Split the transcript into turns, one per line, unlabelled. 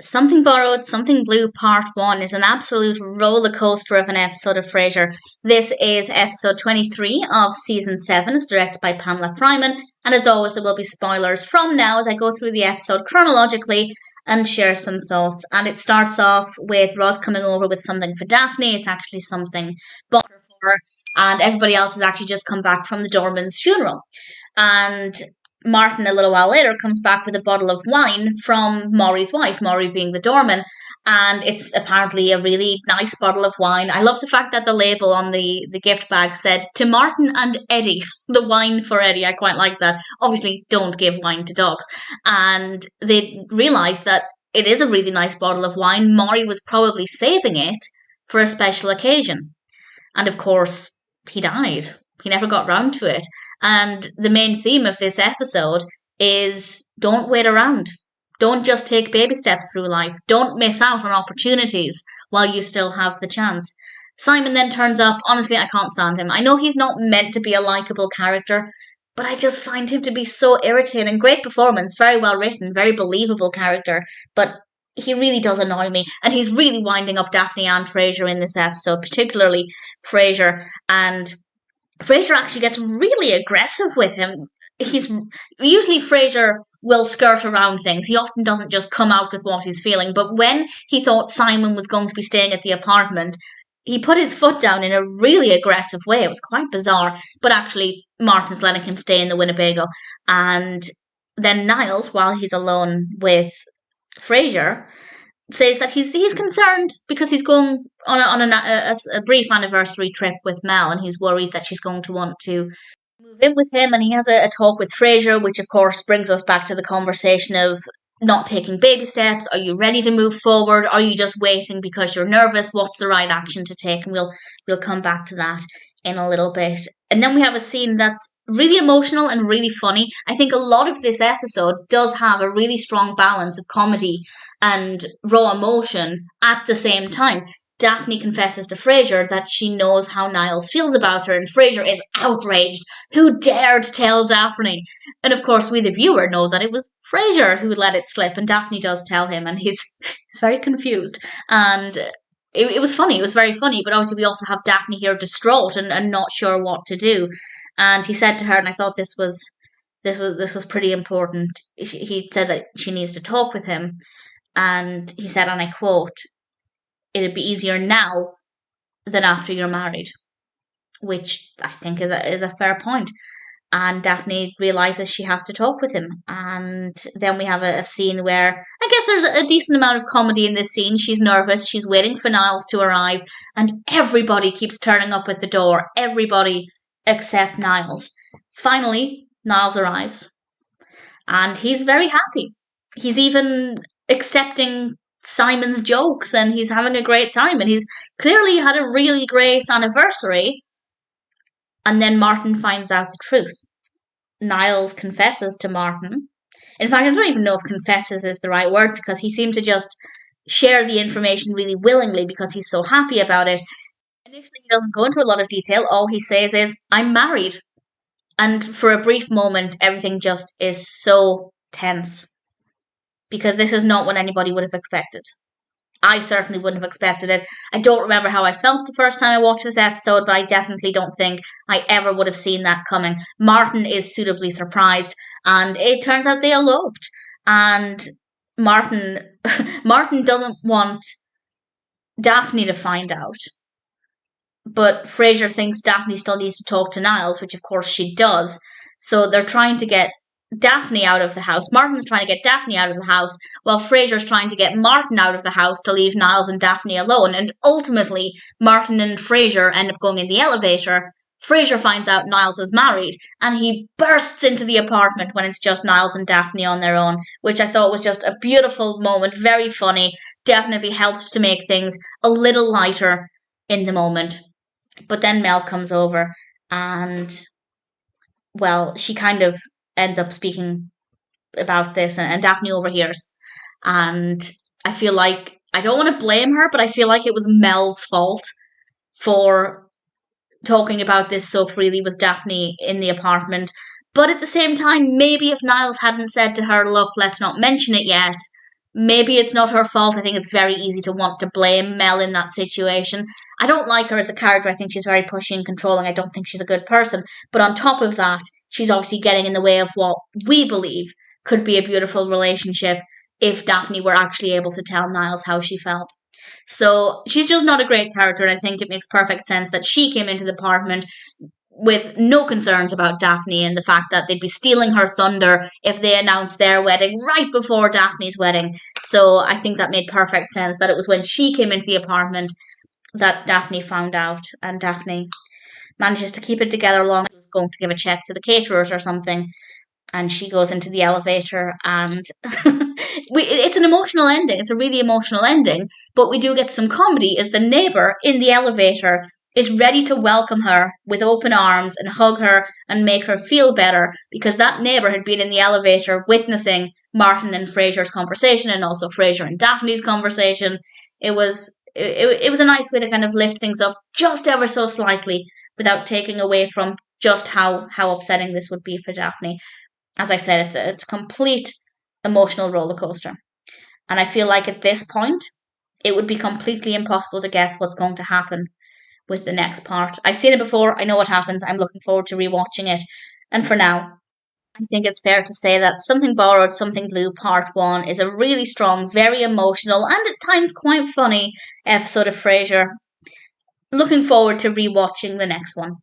Something Borrowed, Something Blue Part 1 is an absolute roller coaster of an episode of Frasier. This is episode 23 of season 7. It's directed by Pamela Fryman, and as always, there will be spoilers from now as I go through the episode chronologically and share some thoughts. And it starts off with Roz coming over with something for Daphne. It's actually something bought for her, and everybody else has actually just come back from the doorman's funeral. And Martin, a little while later, comes back with a bottle of wine from Maury's wife, Maury being the doorman, and it's apparently a really nice bottle of wine. I love the fact that the label on the gift bag said, "To Martin and Eddie," the wine for Eddie. I quite like that. Obviously, don't give wine to dogs. And they realised that it is a really nice bottle of wine. Maury was probably saving it for a special occasion. And of course, he died. He never got round to it. And the main theme of this episode is don't wait around. Don't just take baby steps through life. Don't miss out on opportunities while you still have the chance. Simon then turns up. Honestly, I can't stand him. I know he's not meant to be a likeable character, but I just find him to be so irritating. Great performance, very well written, very believable character, but he really does annoy me. And he's really winding up Daphne and Frasier in this episode, particularly Frasier. And Frasier actually gets really aggressive with him. He's usually Frasier will skirt around things. He often doesn't just come out with what he's feeling. But when he thought Simon was going to be staying at the apartment, he put his foot down in a really aggressive way. It was quite bizarre. But actually, Martin's letting him stay in the Winnebago. And then Niles, while he's alone with Frasier, says that he's concerned because he's going on a brief anniversary trip with Mel, and he's worried that she's going to want to move in with him. And he has a talk with Frasier, which of course brings us back to the conversation of not taking baby steps. Are you ready to move forward? Are you just waiting because you're nervous? What's the right action to take? And we'll come back to that in a little bit. And then we have a scene that's really emotional and really funny. I think a lot of this episode does have a really strong balance of comedy and raw emotion at the same time. Daphne confesses to Frasier that she knows how Niles feels about her, and Frasier is outraged. Who dared tell Daphne? And of course, we the viewer know that it was Frasier who let it slip, and Daphne does tell him, and he's very confused. And it was funny. It was very funny, but obviously we also have Daphne here distraught and not sure what to do. And he said to her, and I thought this was pretty important. He said that she needs to talk with him, and he said, and I quote, "It'd be easier now than after you're married," which I think is a fair point. And Daphne realizes she has to talk with him. And then we have a scene where I guess there's a decent amount of comedy in this scene. She's nervous. She's waiting for Niles to arrive. And everybody keeps turning up at the door. Everybody except Niles. Finally, Niles arrives. And he's very happy. He's even accepting Simon's jokes and he's having a great time. And he's clearly had a really great anniversary. And then Martin finds out the truth. Niles confesses to Martin. In fact, I don't even know if confesses is the right word because he seemed to just share the information really willingly because he's so happy about it. Initially, he doesn't go into a lot of detail. All he says is, "I'm married." And for a brief moment, everything just is so tense because this is not what anybody would have expected. I certainly wouldn't have expected it. I don't remember how I felt the first time I watched this episode, but I definitely don't think I ever would have seen that coming. Martin is suitably surprised, and it turns out they eloped. And Martin doesn't want Daphne to find out, but Frasier thinks Daphne still needs to talk to Niles, which of course she does. So they're trying to get Daphne out of the house. Martin's trying to get Daphne out of the house, while Frasier's trying to get Martin out of the house to leave Niles and Daphne alone. And ultimately, Martin and Frasier end up going in the elevator. Frasier finds out Niles is married, and he bursts into the apartment when it's just Niles and Daphne on their own, which I thought was just a beautiful moment, very funny, definitely helped to make things a little lighter in the moment. But then Mel comes over, and, well, she kind of ends up speaking about this, and Daphne overhears. And I feel like, I don't want to blame her, but I feel like it was Mel's fault for talking about this so freely with Daphne in the apartment. But at the same time, maybe if Niles hadn't said to her, "Look, let's not mention it yet," Maybe it's not her fault. I think it's very easy to want to blame Mel in that situation. I don't like her as a character. I think she's very pushy and controlling. I don't think she's a good person. But on top of that, she's obviously getting in the way of what we believe could be a beautiful relationship if Daphne were actually able to tell Niles how she felt. So she's just not a great character, and I think it makes perfect sense that she came into the apartment with no concerns about Daphne and the fact that they'd be stealing her thunder if they announced their wedding right before Daphne's wedding. So I think that made perfect sense that it was when she came into the apartment that Daphne found out, and Daphne manages to keep it together long as going to give a check to the caterers or something. And she goes into the elevator, and it's an emotional ending. It's a really emotional ending, but we do get some comedy as the neighbor in the elevator is ready to welcome her with open arms and hug her and make her feel better, because that neighbor had been in the elevator witnessing Martin and Frasier's conversation and also Frasier and Daphne's conversation. It was a nice way to kind of lift things up just ever so slightly without taking away from just how upsetting this would be for Daphne. As I said, it's a complete emotional roller coaster. And I feel like at this point, it would be completely impossible to guess what's going to happen with the next part. I've seen it before. I know what happens. I'm looking forward to rewatching it. And for now, I think it's fair to say that Something Borrowed, Something Blue Part 1 is a really strong, very emotional, and at times quite funny episode of Frasier. Looking forward to rewatching the next one.